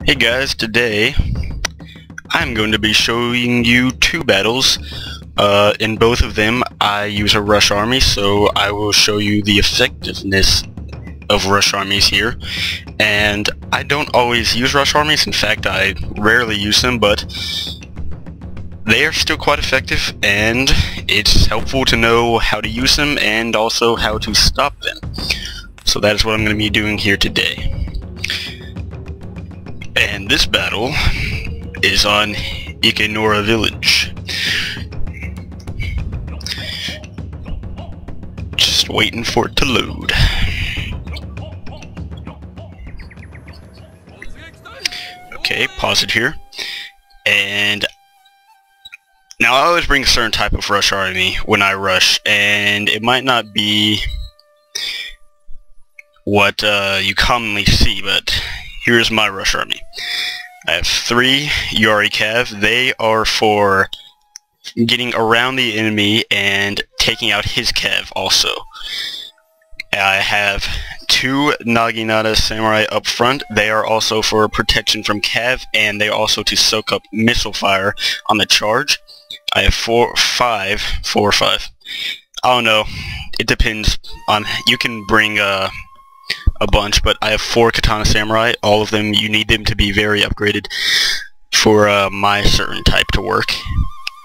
Hey guys, today I'm going to be showing you two battles. In both of them I use a rush army, so I will show you the effectiveness of rush armies here. And I don't always use rush armies, in fact I rarely use them, but they are still quite effective and it's helpful to know how to use them and also how to stop them. So that is what I'm going to be doing here today. And this battle is on Ikenora Village. Just waiting for it to load. Okay, pause it here. And now I always bring a certain type of rush army when I rush, and it might not be what you commonly see, but here's my rush army. I have 3 Yari Cav. They are for getting around the enemy and taking out his Cav also. I have 2 Naginata Samurai up front. They are also for protection from Cav, and they are also to soak up missile fire on the charge. I have 4 or 5. I don't know. It depends on... You can bring a bunch, but I have 4 Katana Samurai. All of them, you need them to be very upgraded for my certain type to work.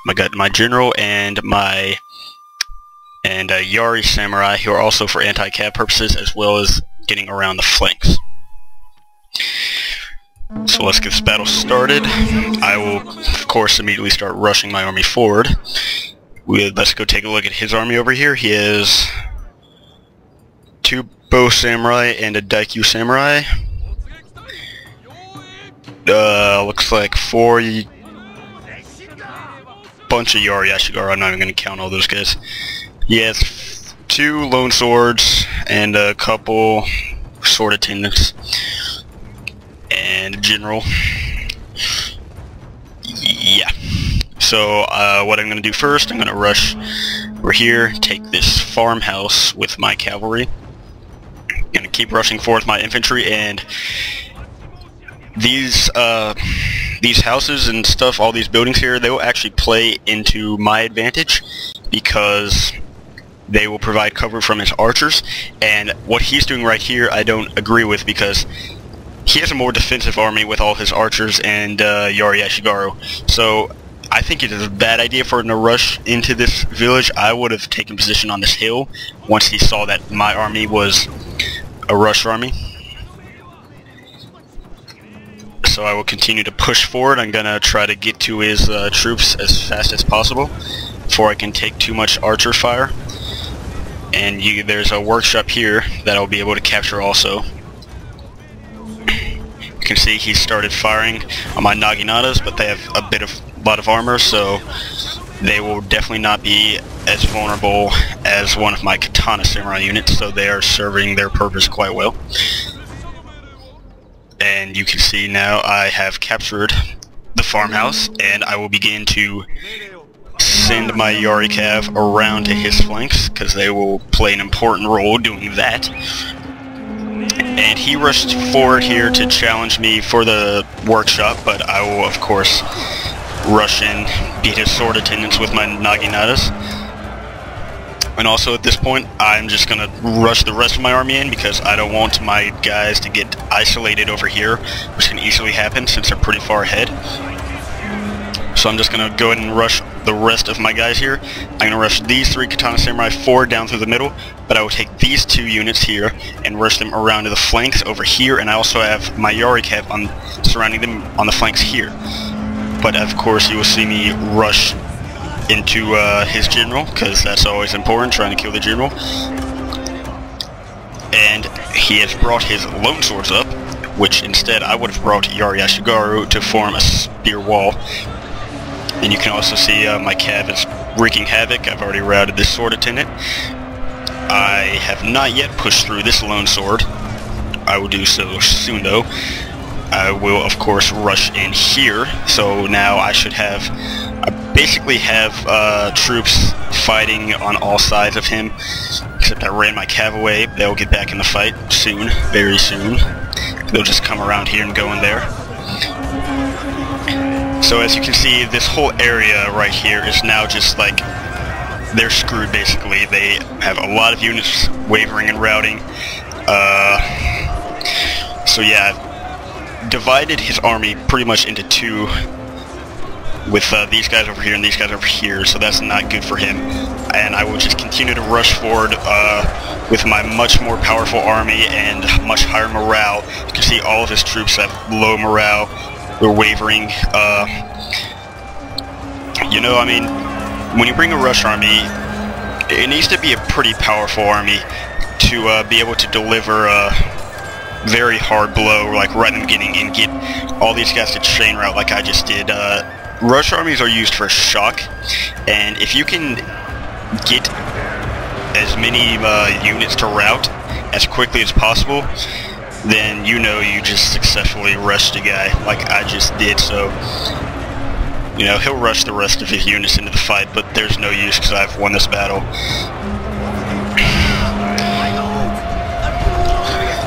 I got my General and my Yari Samurai, who are also for anti-cav purposes, as well as getting around the flanks. So let's get this battle started. I will, of course, immediately start rushing my army forward. Let's go take a look at his army over here. He has 2 Bow Samurai and a Daikyu Samurai. Looks like 4 bunch of Yari Ashigaru. I'm not even going to count all those guys. He has 2 Lone Swords and a couple Sword Attendants and a General. Yeah. So what I'm going to do first, I'm going to rush over here, take this farmhouse with my cavalry. I'm going to keep rushing forward my infantry, and these houses and stuff, all these buildings here, they will actually play into my advantage because they will provide cover from his archers. And what he's doing right here I don't agree with, because he has a more defensive army with all his archers and Yari Ashigaru. So I think it is a bad idea for him to rush into this village. I would have taken position on this hill once he saw that my army was a rush army. So I will continue to push forward. I'm gonna try to get to his troops as fast as possible before I can take too much archer fire. And there's a workshop here that I'll be able to capture also. You can see he started firing on my Naginatas, but they have a lot of armor, so they will definitely not be as vulnerable as one of my Katana Samurai units, so they are serving their purpose quite well. And you can see now I have captured the farmhouse, and I will begin to send my Yari Cav around to his flanks, because they will play an important role doing that. And he rushed forward here to challenge me for the workshop, but I will of course rush in, beat his sword attendants with my Naginatas. And also at this point I'm just gonna rush the rest of my army in, because I don't want my guys to get isolated over here, which can easily happen since they're pretty far ahead. So I'm just gonna go ahead and rush the rest of my guys here. I'm gonna rush these 3 Katana Samurai forward down through the middle, but I will take these 2 units here and rush them around to the flanks over here, and I also have my Yari Cav surrounding them on the flanks here. But of course you will see me rush into his general, because that's always important, trying to kill the general. And he has brought his Lone Swords up, which instead I would have brought Yari Ashigaru to form a spear wall. And you can also see my Cav is wreaking havoc. I've already routed this Sword Attendant. I have not yet pushed through this Lone Sword. I will do so soon though. I will of course rush in here, so now I basically have troops fighting on all sides of him, except I ran my cav away. They'll get back in the fight soon, very soon. They'll just come around here and go in there. So as you can see, this whole area right here is now just like, they're screwed basically. They have a lot of units wavering and routing. So yeah, I've divided his army pretty much into two, with these guys over here and these guys over here, so that's not good for him. And I will just continue to rush forward with my much more powerful army and much higher morale. You can see all of his troops have low morale. They're wavering. You know, I mean, when you bring a rush army, it needs to be a pretty powerful army to be able to deliver a very hard blow, like right in the beginning, and get all these guys to chain route like I just did. Rush armies are used for shock, and if you can get as many units to route as quickly as possible, then you know you just successfully rushed a guy like I just did. So, you know, he'll rush the rest of his units into the fight, but there's no use because I've won this battle.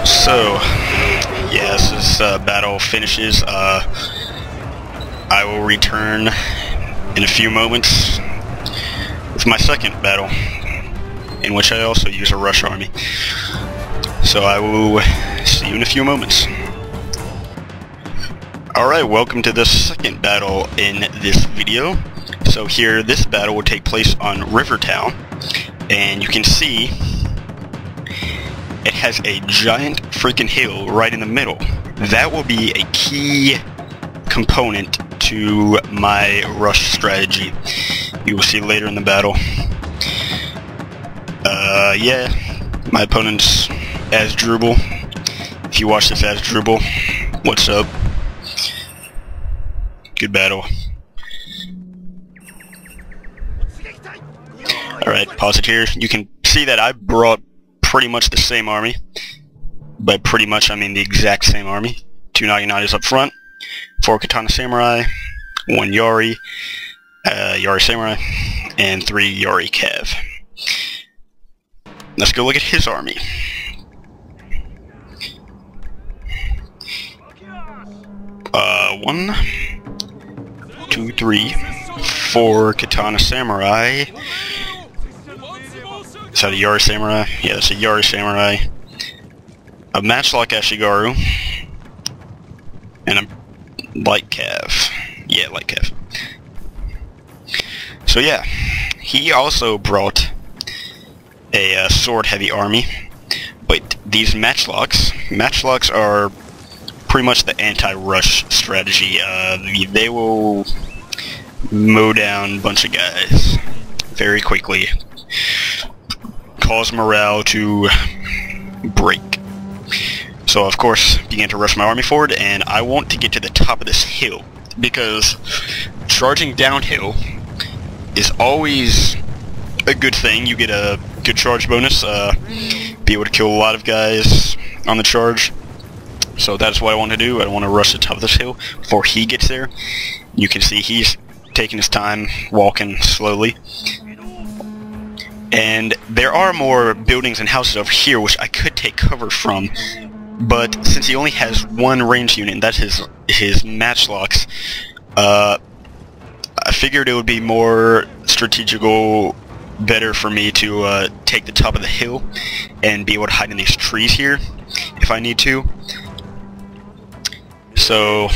So, yeah, as this battle finishes, I will return in a few moments with my second battle, in which I also use a rush army. So I will see you in a few moments. Alright, welcome to the second battle in this video. So here, this battle will take place on Rivertown, and you can see it has a giant freaking hill right in the middle. That will be a key component to my rush strategy. You will see later in the battle. Yeah, my opponent's Asdrubal. If you watch this, Asdrubal, what's up? Good battle. Alright, pause it here. You can see that I brought pretty much the same army. By pretty much, I mean the exact same army. 2 Naginatas up front, 4 Katana Samurai, 1 Yari, Yari Samurai, and 3 Yari Cav. Let's go look at his army. One, 2, 3, 4 Katana Samurai. Is that a Yari Samurai? Yeah, it's a Yari Samurai. A Matchlock Ashigaru. And a Light Cav. Yeah, Light Cav. So yeah, he also brought a sword-heavy army. But these Matchlocks are pretty much the anti-rush strategy. They will mow down a bunch of guys very quickly, cause morale to break. So of course, began to rush my army forward, and I want to get to the top of this hill, because charging downhill is always a good thing. You get a good charge bonus, be able to kill a lot of guys on the charge. So that's what I want to do. I want to rush the top of this hill before he gets there. You can see he's taking his time, walking slowly. And there are more buildings and houses over here which I could take cover from, but since he only has one range unit, and that's his Matchlocks, I figured it would be more strategical, better for me to take the top of the hill and be able to hide in these trees here if I need to. So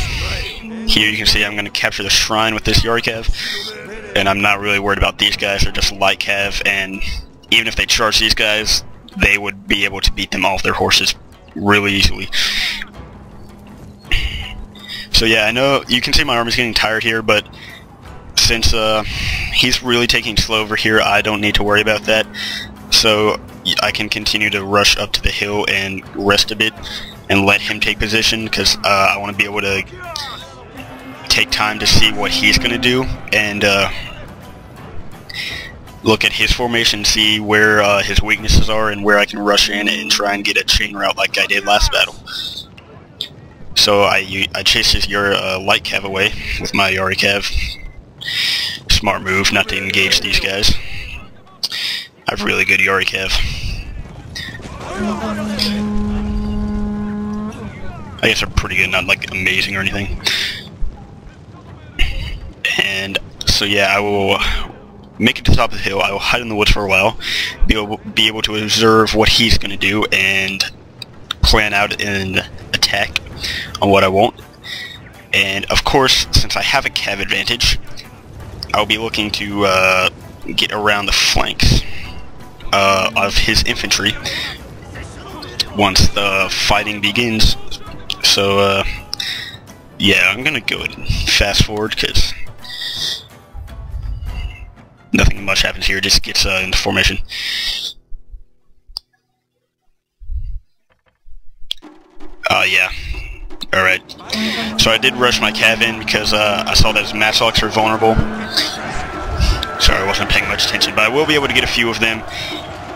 here you can see I'm going to capture the shrine with this Yari Cav, and I'm not really worried about these guys. They're just Light Cav, and even if they charge these guys, they would be able to beat them off their horses really easily. So yeah, I know you can see my army's getting tired here, but since he's really taking slow over here, I don't need to worry about that. So I can continue to rush up to the hill and rest a bit and let him take position, because I want to be able to take time to see what he's going to do and look at his formation, see where his weaknesses are and where I can rush in and try and get a chain route like I did last battle. So I chased his Light Cav away with my Yari Cav. Smart move not to engage these guys. I have really good Yari Cav. I guess they're pretty good, not like amazing or anything. And so yeah, I will make it to the top of the hill. I will hide in the woods for a while, be able to observe what he's going to do and plan out an attack on what I want. And of course, since I have a cav advantage, I'll be looking to get around the flanks of his infantry once the fighting begins. So yeah, I'm gonna go ahead and fast forward because nothing much happens here. It just gets into formation. Yeah. Alright. So I did rush my cav in because I saw that his matchlocks are vulnerable. Sorry, I wasn't paying much attention, but I will be able to get a few of them.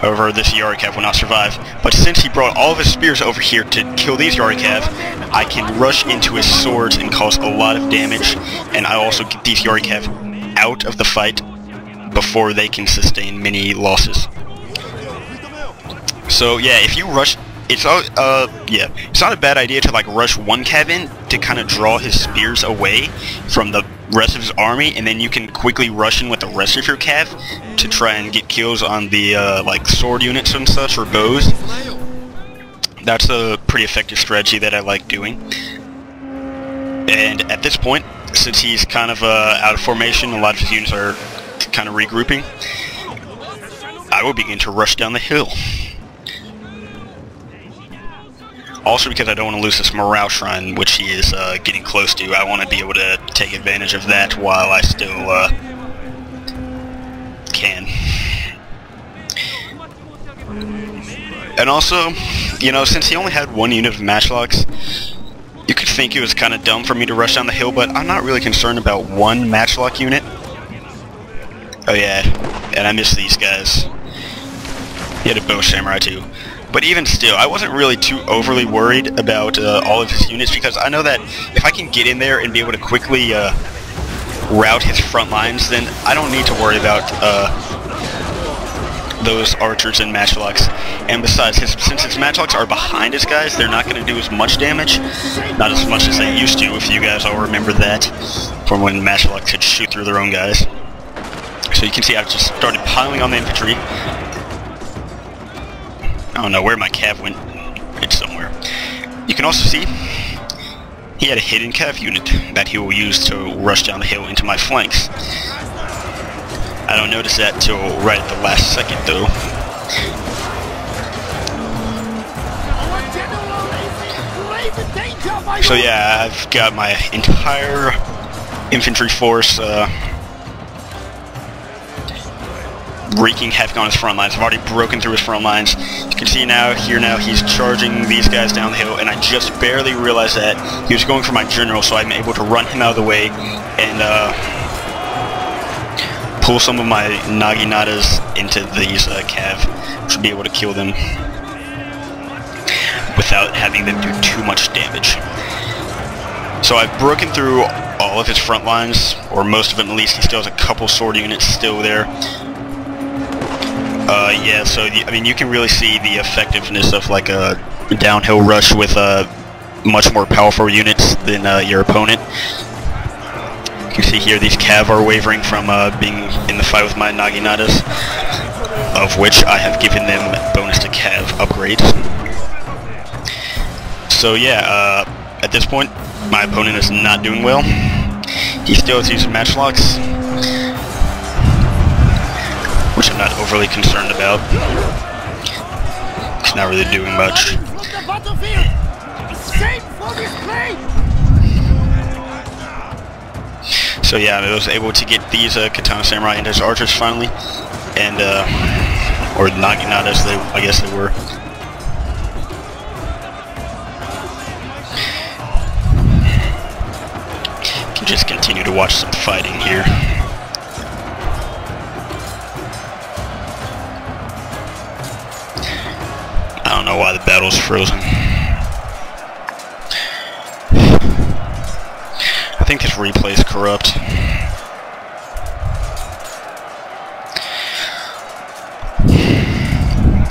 However, this Yari cav will not survive. But since he brought all of his spears over here to kill these Yari cav, I can rush into his swords and cause a lot of damage, and I also get these Yari cav out of the fight before they can sustain many losses. So yeah, if you rush, it's not a bad idea to like rush one cav in to kind of draw his spears away from the rest of his army, and then you can quickly rush in with the rest of your cav to try and get kills on the like sword units and such, or bows. That's a pretty effective strategy that I like doing. And at this point, since he's kind of out of formation, a lot of his units are kind of regrouping, I will begin to rush down the hill. Also because I don't want to lose this morale shrine, which he is getting close to. I want to be able to take advantage of that while I still can. And also, you know, since he only had one unit of matchlocks, you could think it was kind of dumb for me to rush down the hill, but I'm not really concerned about one matchlock unit. Oh yeah, and I missed these guys. He had a bow samurai too. But even still, I wasn't really too overly worried about all of his units, because I know that if I can get in there and be able to quickly rout his front lines, then I don't need to worry about those archers and matchlocks. And besides, since his matchlocks are behind his guys, they're not going to do as much damage. Not as much as they used to, if you guys all remember that, from when matchlocks could shoot through their own guys. So you can see I've just started piling on the infantry. I don't know where my cav went. It's somewhere. You can also see he had a hidden cav unit that he will use to rush down the hill into my flanks. I don't notice that till right at the last second though. So yeah, I've got my entire infantry force wreaking havoc on his front lines. I've already broken through his front lines. You can see now, he's charging these guys down the hill, and I just barely realized that he was going for my general, so I'm able to run him out of the way and pull some of my Naginatas into these cav to be able to kill them without having them do too much damage. So I've broken through all of his front lines, or most of them at least. He still has a couple sword units still there. Yeah, so I mean, you can really see the effectiveness of like a downhill rush with much more powerful units than your opponent. You can see here these cav are wavering from being in the fight with my Naginatas, of which I have given them bonus to cav upgrades. So yeah, at this point, my opponent is not doing well. He still has used matchlocks, which I'm not overly concerned about. It's not really doing much. So yeah, I was able to get these Katana Samurai into his archers finally, and or Naginatas, I guess they were. Can just continue to watch some fighting here. I don't know why the battle's frozen. I think this replay is corrupt.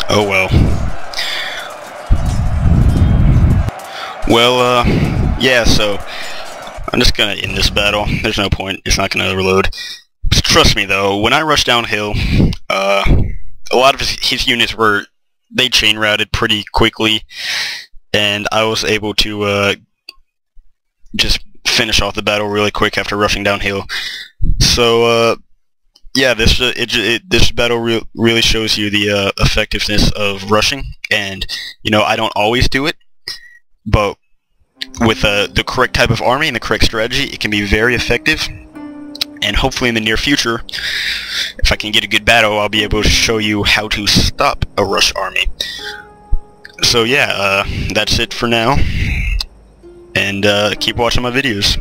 Oh well. Well, yeah, so I'm just gonna end this battle. There's no point. It's not gonna overload. Trust me though, when I rushed downhill, a lot of his units they chain routed pretty quickly, and I was able to just finish off the battle really quick after rushing downhill. So yeah, this battle really shows you the effectiveness of rushing, and you know, I don't always do it, but with the correct type of army and the correct strategy, it can be very effective. And hopefully in the near future, if I can get a good battle, I'll be able to show you how to stop a rush army. So yeah, that's it for now, and keep watching my videos.